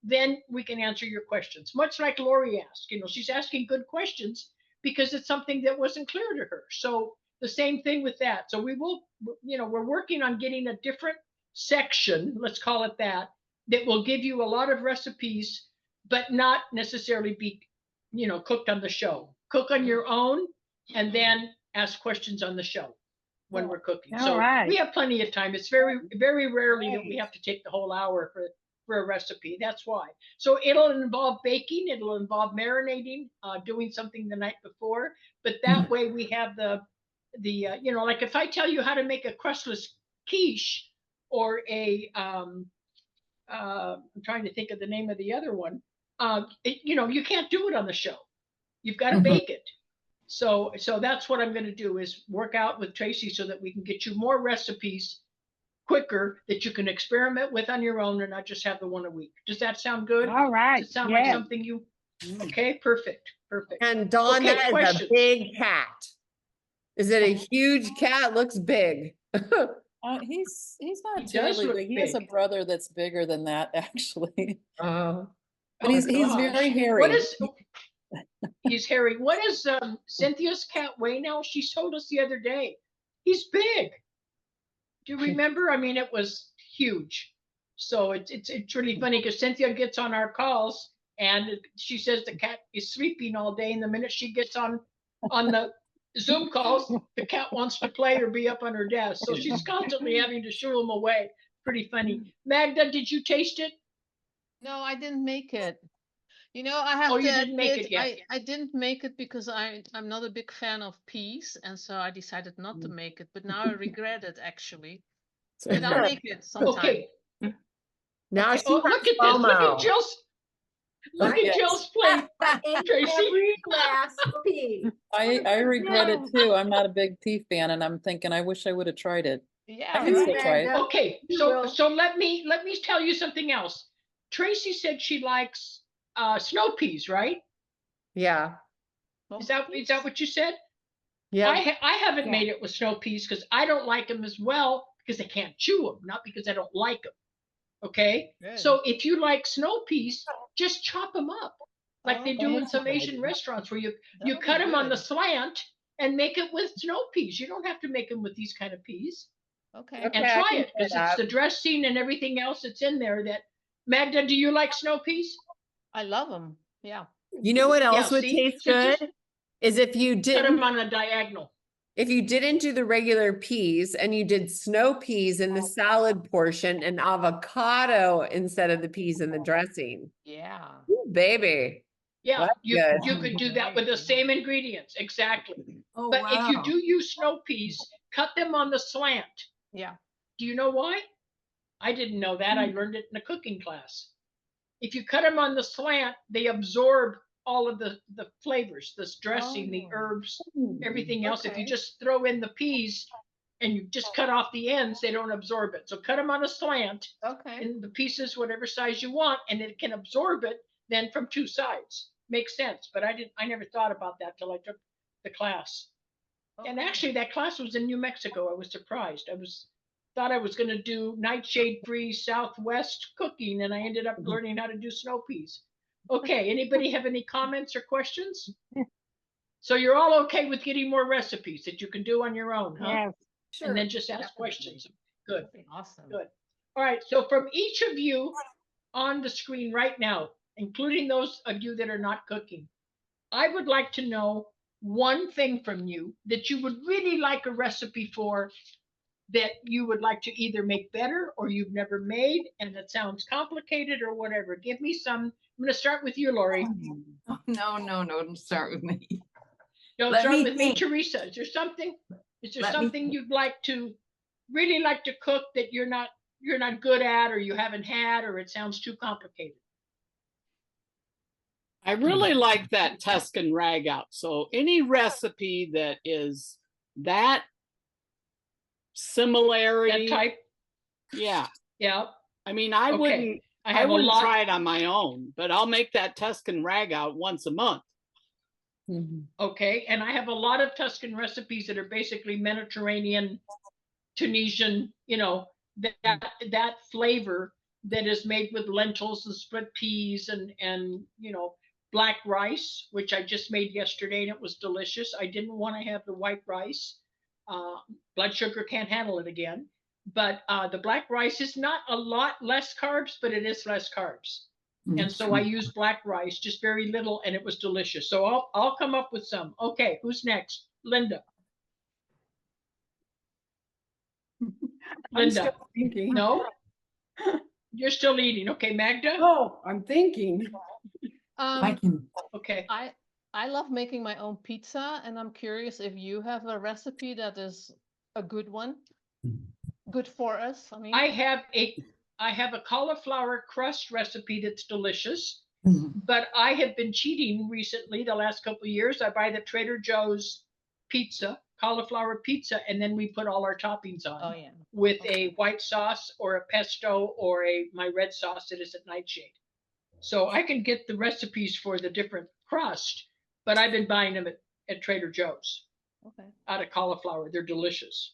then we can answer your questions. Much like Lori asked, she's asking good questions because it's something that wasn't clear to her. So the same thing with that. So we will, we're working on getting a different section, let's call it that will give you a lot of recipes, but not necessarily be, cooked on the show. Cook on your own and then ask questions on the show when we're cooking. We have plenty of time. It's very, very rarely that we have to take the whole hour for a recipe. That's why. So it'll involve baking. It'll involve marinating, doing something the night before. But that way we have the like if I tell you how to make a crustless quiche or a, I'm trying to think of the name of the other one. You can't do it on the show. You've got to bake it. So that's what I'm going to do is work out with Tracy so that we can get you more recipes quicker that you can experiment with on your own and not just have the one a week. Does that sound good? All right. Does it sound like Yes. something you, okay, perfect, perfect. And Dawn, Okay, that is a questions? big cat. Is it a huge cat? Looks big. He's not He does terribly look big. He has a big. brother that's bigger than that, actually. Oh. But he's gosh. very hairy. What is, he's hairy. What does Cynthia's cat weigh now? She told us the other day. He's big. Do you remember? I mean, it was huge. So it's really funny because Cynthia gets on our calls and she says the cat is sleeping all day, and the minute she gets on the Zoom calls, the cat wants to play or be up on her desk. So she's constantly having to shoo him away. Pretty funny. Magda, did you taste it? No, I didn't make it. You know, I have Oh, to you didn't make admit, it yet. I didn't make it because I'm not a big fan of peas, and so I decided not to make it. But now I regret it actually. But I'll make it sometime. Okay. Now Okay. she Oh, has look at this. Look FOMO. at Jill's. Look at Yes. Jill's plate. I ate Tracy? every last pea. I regret it No. too. I'm not a big pea fan, and I'm thinking I wish I would have tried it. Yeah. I can still Right, try it. Magda. Okay, You so will. let me tell you something else. Tracy said she likes snow peas, right? Yeah. Is that what you said? Yeah. I haven't Yeah. made it with snow peas because I don't like them as well because I can't chew them, not because I don't like them. Okay, Good. so if you like snow peas, just chop them up like they do in that's some a good Asian idea. restaurants where you That'll be cut them on the good. slant and make it with snow peas. You don't have to make them with these kind of peas. Okay. Okay, And I try can it try because that. it's the dressing and everything else that's in there. That Magda, do you like snow peas? I love them. Yeah. You know what else would see? taste So good? just Is if you cut didn't them on a diagonal. if you didn't do the regular peas and you did snow peas in the salad portion and avocado instead of the peas in the dressing. Yeah. Ooh, baby. Yeah, That's you good. could do that with the same ingredients exactly. Oh, But if you wow. do use snow peas, cut them on the slant. Yeah. Do you know why? I didn't know that. I learned it in a cooking class. If you cut them on the slant, they absorb all of the flavors, this dressing, the Oh. herbs, everything else. If you Okay. just throw in the peas and you just cut off the ends, they don't absorb it. So cut them on a slant Okay. in the pieces, whatever size you want, and it can absorb it then from two sides. Makes sense. But I never thought about that till I took the class. And Okay. actually that class was in New Mexico. I was surprised. Thought I was going to do nightshade free Southwest cooking, and I ended up learning how to do snow peas. Okay, anybody have any comments or questions? So you're all okay with getting more recipes that you can do on your own, huh? Yes. Sure. And then just ask questions. Good. That'd be awesome. Good. All right, so from each of you on the screen right now, including those of you that are not cooking, I would like to know one thing from you that you would really like a recipe for, that you would like to either make better or you've never made and it sounds complicated or whatever. Give me some. I'm going to start with you, Lori. Oh, no, don't start with me. Don't Let start me with me, think. Teresa. Is there something Let me you'd like to really like to cook that you're not good at, or you haven't had, or it sounds too complicated? I really like that Tuscan rag out. So any recipe that is that similarity, That type? yeah. Yeah. I mean, I Okay. wouldn't I have a wouldn't lot. try it on my own, but I'll make that Tuscan rag out once a month. Okay, and I have a lot of Tuscan recipes that are basically Mediterranean, Tunisian, that flavor that is made with lentils and split peas and black rice, which I just made yesterday and it was delicious. I didn't want to have the white rice. Blood sugar can't handle it again. But the black rice is not a lot less carbs, but it is less carbs. And so I used black rice, just very little, and it was delicious. So I'll come up with some. Okay, who's next? Linda. I'm Linda. still thinking. No? You're still eating. Okay, Magda? Oh, I'm thinking. I can. Okay. I love making my own pizza, and I'm curious if you have a recipe that is a good one, good for us. I mean, I have a cauliflower crust recipe that's delicious, but I have been cheating recently. The last couple of years, I buy the Trader Joe's pizza, cauliflower pizza, and then we put all our toppings on. Oh, yeah. With Okay. a white sauce or a pesto or my red sauce that is at Nightshade. So I can get the recipes for the different crust, but I've been buying them at Trader Joe's Okay. out of cauliflower. They're delicious.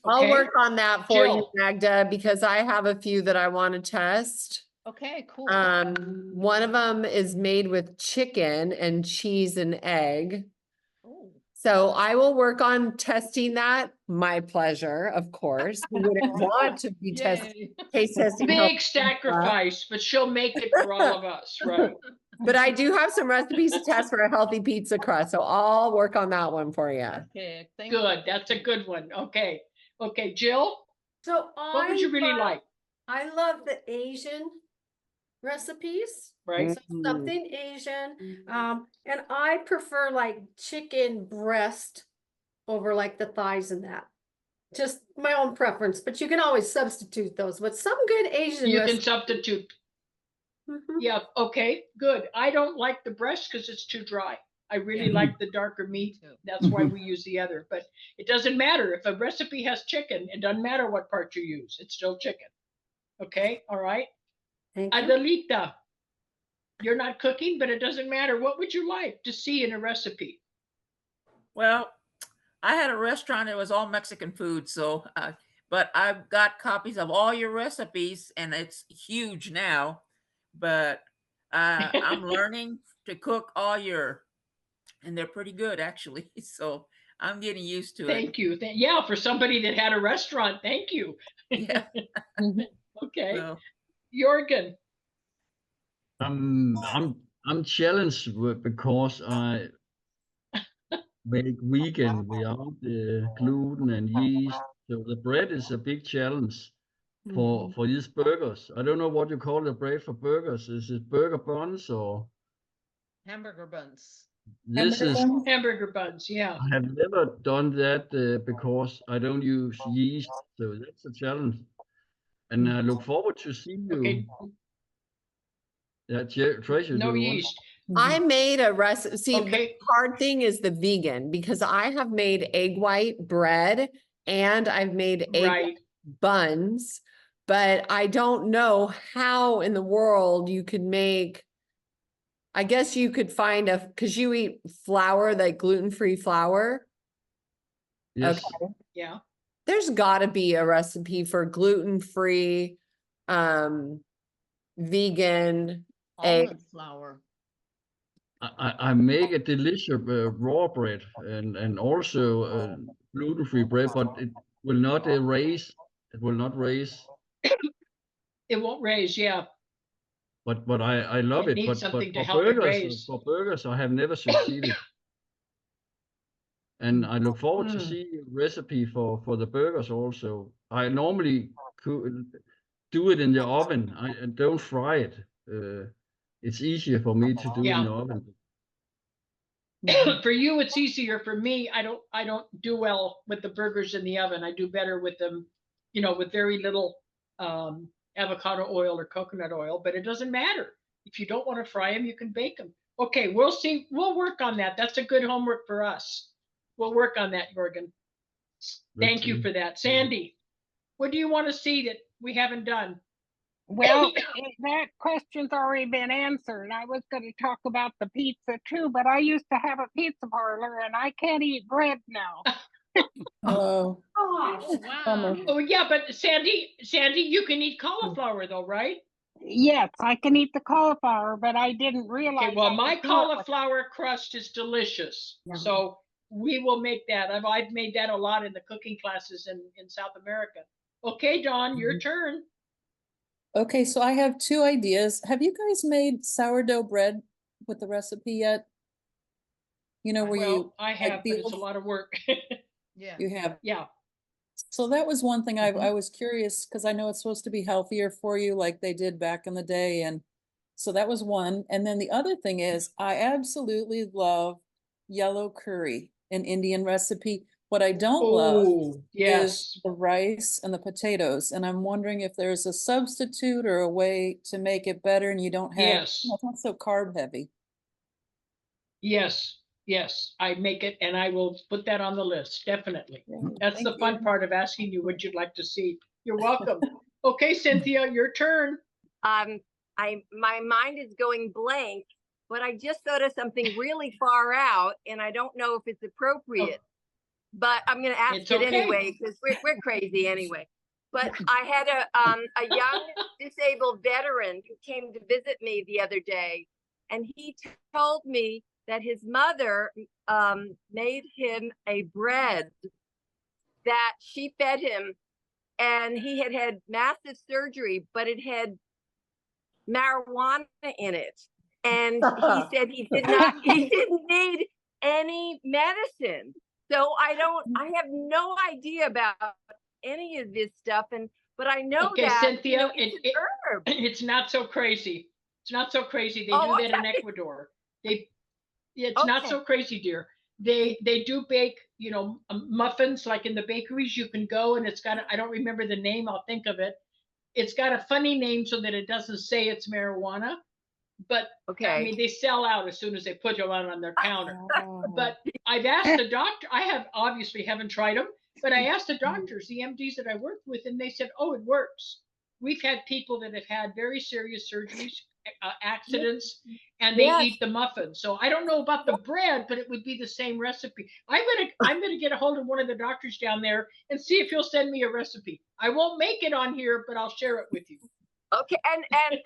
I'll Okay? work on that for you, Jill. Magda, because I have a few that I want to test. Okay, cool. One of them is made with chicken and cheese and egg. Ooh. So I will work on testing that. My pleasure, of course. Who wouldn't want to be Yay. taste testing? Big sacrifice, but she'll make it for all of us, right? But I do have some recipes to test for a healthy pizza crust, so I'll work on that one for you. Okay, thank you. Good, that's a good one. Okay, okay, Jill, So what would you really like? I love the Asian recipes. Right? So something Asian. And I prefer like chicken breast over like the thighs and that. Just my own preference, but you can always substitute those. But some good Asian You can recipes. substitute. Mhm. Yeah, okay, good. I don't like the breast because it's too dry. I really like the darker meat. That's why we use the other. But it doesn't matter. If a recipe has chicken, it doesn't matter what part you use. It's still chicken. Okay, all right? Thank you. Adelita, you're not cooking, but it doesn't matter. What would you like to see in a recipe? Well, I had a restaurant that was all Mexican food, so but I've got copies of all your recipes, and it's huge now. But I'm learning to cook all your, and they're pretty good actually. So I'm getting used to it. Thank you. Yeah, for somebody that had a restaurant, thank you. Yeah. Okay, So, Jorgen. I'm challenged because I make vegan without gluten and yeast. So the bread is a big challenge for these burgers. I don't know what you call the bread for burgers. Is it burger buns or? Hamburger buns. This is Hamburger buns, yeah. I have never done that because I don't use yeast. So that's a challenge. And I look forward to see you. Okay. Yeah, Tracy, No do you want? yeast. I made a recipe. See, the Okay. hard thing is the vegan, because I have made egg white bread and I've made egg Right. buns, but I don't know how in the world you could make. I guess you could find because you eat flour, like gluten-free flour. Yes. Okay. Yeah. There's got to be a recipe for gluten-free, vegan egg. Almond flour. I make a delicious raw bread and also gluten-free bread, but it will not raise. It will not raise. It won't raise, yeah. But I love It it. needs But something to for help it burgers, raise. I have never succeeded. And I look forward to Mm. see a recipe for the burgers also. I normally do it in the oven. I don't fry it. It's easier for me to do in the oven. For you, it's easier. For me, I don't do well with the burgers in the oven. I do better with them, with very little avocado oil or coconut oil, but it doesn't matter. If you don't want to fry them, you can bake them. Okay, we'll see. We'll work on that. That's a good homework for us. We'll work on that, Jorgen. Thank you for that. Sandy, what do you want to see that we haven't done? Well, that question's already been answered. I was going to talk about the pizza too, but I used to have a pizza parlor and I can't eat bread now. oh, Oh, Wow. Oh yeah, but Sandy, you can eat cauliflower though, right? Yes, I can eat the cauliflower, but I didn't realize. Okay, well, I my could do it with- cauliflower crust is delicious. Yeah. So we will make that. I've made that a lot in the cooking classes in South America. Okay, Dawn, your turn. okay. So I have two ideas. Have you guys made sourdough bread with the recipe yet? You know, where Well, I have, like but it's a the- lot of work. Yeah. you have. Yeah. So that was one thing I was curious, because I know it's supposed to be healthier for you, like they did back in the day. And so that was one. And then the other thing is, I absolutely love yellow curry, an Indian recipe. What I don't love Oh, yes. is the rice and the potatoes. And I'm wondering if there's a substitute or a way to make it better and you don't have, Yes. it's not so carb heavy. Yes. Yes, I make it and I will put that on the list, definitely. That's Thank the fun you. part of asking you what you'd like to see. You're welcome. Okay, Cynthia, your turn. My mind is going blank, but I just thought of something really far out, and I don't know if it's appropriate. But I'm going to ask It's it okay. anyway because we're crazy anyway. But I had a young disabled veteran who came to visit me the other day, and he told me that his mother made him a bread that she fed him, and he had had massive surgery, but it had marijuana in it. And he said he didn't need any medicine. So I have no idea about any of this stuff. But I know Okay, that Cynthia, it's an herb. it's not so crazy. It's not so crazy. They Oh, do that in okay. Ecuador. It's not Okay. so crazy, dear. They do bake, you know, muffins like in the bakeries. You can go and it's got, I don't remember the name. I'll think of it. It's got a funny name so that it doesn't say it's marijuana. But I mean, they sell out as soon as they put them on their counter. But I've asked the doctor, I obviously haven't tried them, but I asked the doctors, the MDs that I worked with, and they said, oh, it works. We've had people that have had very serious surgeries, accidents, and they eat the muffin. So I don't know about the bread, but it would be the same recipe. I'm gonna get a hold of one of the doctors down there and see if he'll send me a recipe. I won't make it on here, but I'll share it with you. Okay,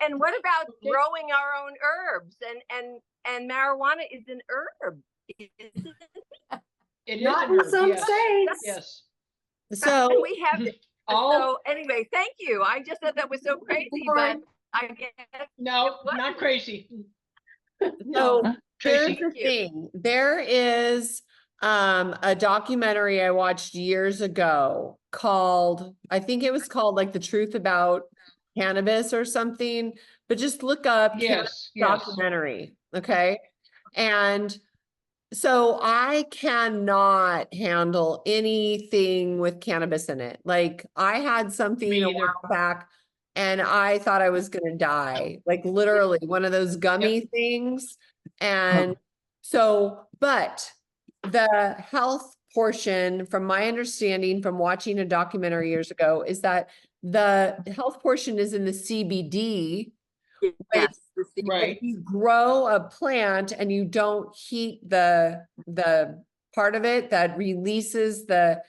and what about growing our own herbs? And marijuana is an herb. It is Not an in herb, some yes. states. Yes. So we have so anyway, thank you. I just thought that was so crazy, but I guess no, not crazy. So here's Tracy. the thing. There is a documentary I watched years ago called, I think it was called like The Truth About Cannabis or something, but just look up cannabis documentary. Okay. And so I cannot handle anything with cannabis in it. Like I had something a while back and I thought I was going to die, like literally one of those gummy things. And so, but the health portion, from my understanding from watching a documentary years ago, is that the health portion is in the CBD. Yes, right. You grow a plant and you don't heat the part of it that releases the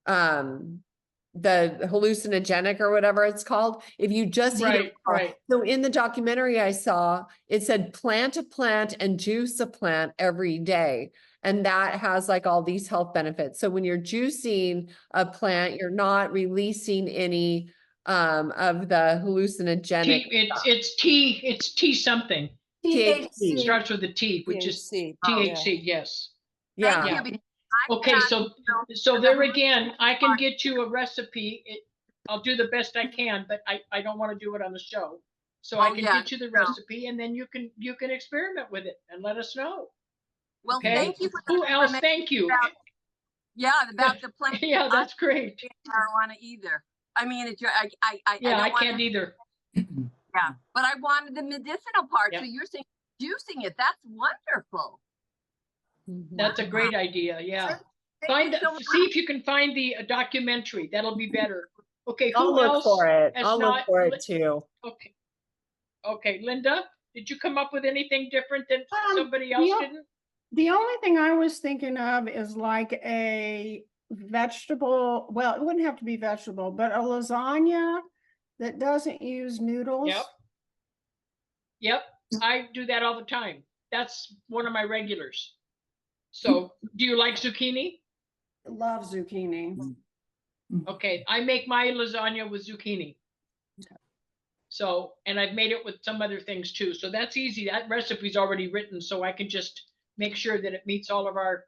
hallucinogenic or whatever it's called. If you just eat it raw. So in the documentary I saw, it said plant a plant and juice a plant every day. And that has like all these health benefits. So when you're juicing a plant, you're not releasing any of the hallucinogenic. It's T something. THC. It starts with a T, which is THC. Yes. Yeah. Okay, so there again, I can get you a recipe. I'll do the best I can, but I don't want to do it on the show. So I can get you the recipe, and then you can experiment with it and let us know. Well, okay? Thank you for who else? Thank you. About the plant. Yeah, that's great. Marijuana either. I mean, it's I can't either. Yeah, but I wanted the medicinal part. So you're saying juicing it? That's wonderful. That's a great idea. Yeah. See if you can find the documentary. That'll be better. Okay. I'll look for it. I'll look for it too. Okay. Okay, Linda, did you come up with anything different than somebody else didn't? The only thing I was thinking of is like a vegetable. Well, it wouldn't have to be vegetable, but a lasagna that doesn't use noodles. Yep. I do that all the time. That's one of my regulars. So do you like zucchini? I love zucchini. Okay. I make my lasagna with zucchini. So, and I've made it with some other things too. So that's easy. That recipe's already written. So I can just make sure that it meets all of our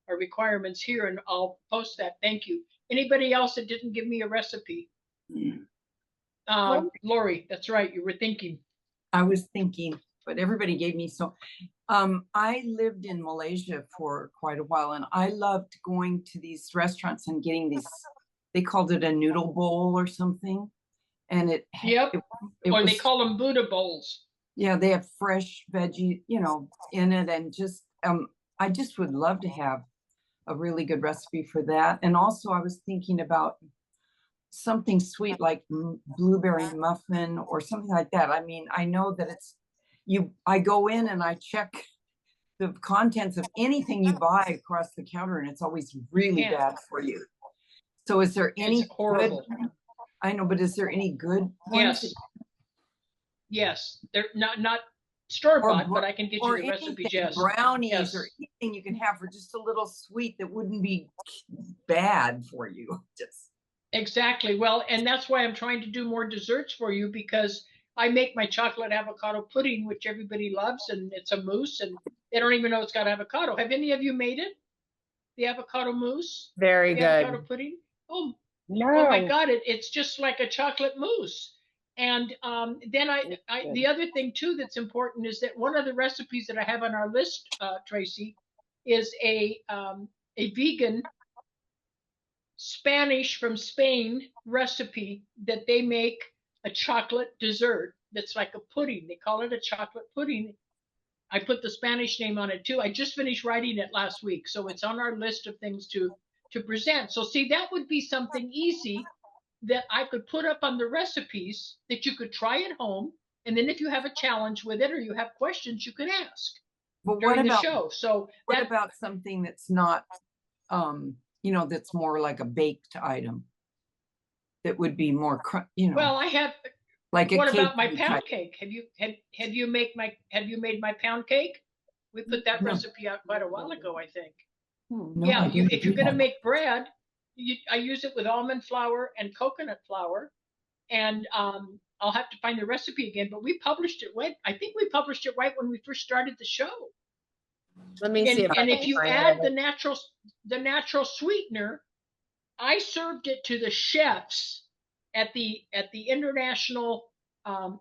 requirements here, and I'll post that. Thank you. Anybody else that didn't give me a recipe? Lori, that's right. You were thinking. I was thinking, but everybody gave me so. I lived in Malaysia for quite a while, and I loved going to these restaurants and getting these. They called it a noodle bowl or something, and it. Or they call them Buddha bowls. Yeah, they have fresh veggie, in it, and just I just would love to have a really good recipe for that. And also I was thinking about something sweet like blueberry muffin or something like that. I mean, I know that I go in and I check the contents of anything you buy across the counter, and it's always really bad for you. So is there any horrible. I know, but is there any good ones? Yes. Yes, they're not store-bought, but I can get you the recipe, Jess. Brownies or anything you can have for just a little sweet that wouldn't be bad for you. Just exactly. Well, and that's why I'm trying to do more desserts for you, because I make my chocolate avocado pudding, which everybody loves, and it's a mousse, and they don't even know it's got avocado. Have any of you made it? The avocado mousse? Very good. Avocado pudding? Oh, No. oh my God, it's just like a chocolate mousse. And then the other thing too that's important is that one of the recipes that I have on our list, Tracy, is a vegan Spanish from Spain recipe that they make a chocolate dessert that's like a pudding. They call it a chocolate pudding. I put the Spanish name on it too. I just finished writing it last week, so it's on our list of things to present. So see, that would be something easy that I could put up on the recipes that you could try at home. And then if you have a challenge with it or you have questions, you could ask during the show. So what about something that's not, you know, that's more like a baked item that would be more, you know? Well, I have. Like what about my pound cake? Have you made my pound cake? We put that recipe out quite a while ago, I think. No, yeah, if you're gonna make bread, I use it with almond flour and coconut flour, and I'll have to find the recipe again. But we published it I think we published it right when we first started the show. Let me see. And if you add the natural sweetener, I served it to the chefs at the International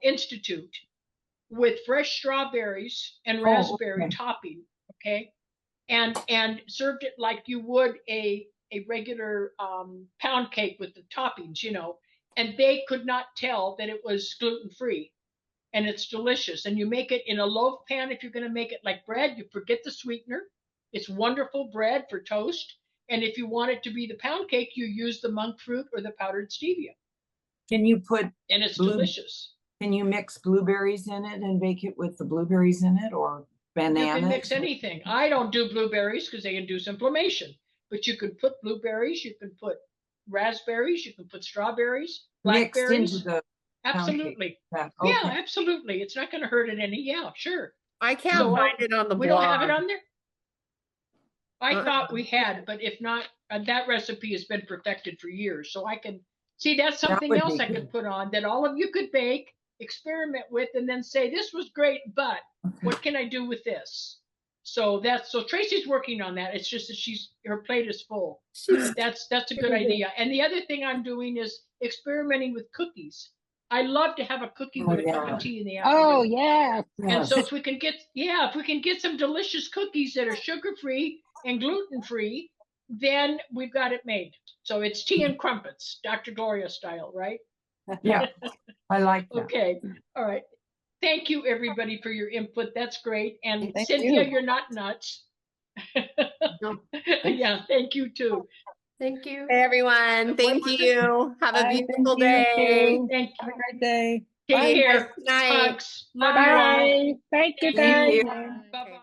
Institute with fresh strawberries and raspberry topping, okay, and served it like you would a regular pound cake with the toppings, you know, and they could not tell that it was gluten-free, and it's delicious. And you make it in a loaf pan. If you're going to make it like bread, you forget the sweetener. It's wonderful bread for toast. And if you want it to be the pound cake, you use the monk fruit or the powdered stevia. Can you put, and it's delicious. Can you mix blueberries in it and bake it with the blueberries in it, or bananas? You can mix anything. I don't do blueberries because they induce inflammation, but you can put blueberries, you can put raspberries, you can put strawberries, blackberries. Mixed into the absolutely. Okay. Yeah, absolutely. It's not going to hurt it any. Yeah, sure. I can't find it on the blog. We don't have it on there? I thought we had, but if not, that recipe has been perfected for years. So I can see that's something else I could put on that all of you could bake, experiment with, and then say, this was great, but what can I do with this? So Tracy's working on that. It's just that her plate is full. That's a good idea. And the other thing I'm doing is experimenting with cookies. I love to have a cookie with a cup of tea in the afternoon. Oh, yes. And so if we can get some delicious cookies that are sugar-free and gluten-free, then we've got it made. So it's tea and crumpets, Dr. Gloria style, right? Yeah, I like that. Okay, all right. Thank you, everybody, for your input. That's great. And Cynthia, you're not nuts. Yeah, thank you too. Thank you. Hey, everyone. Thank you. Have a beautiful day. Thank you. Have a great day. Take care. Night. Hugs. Love you all. Bye. Thank you, guys. Bye-bye.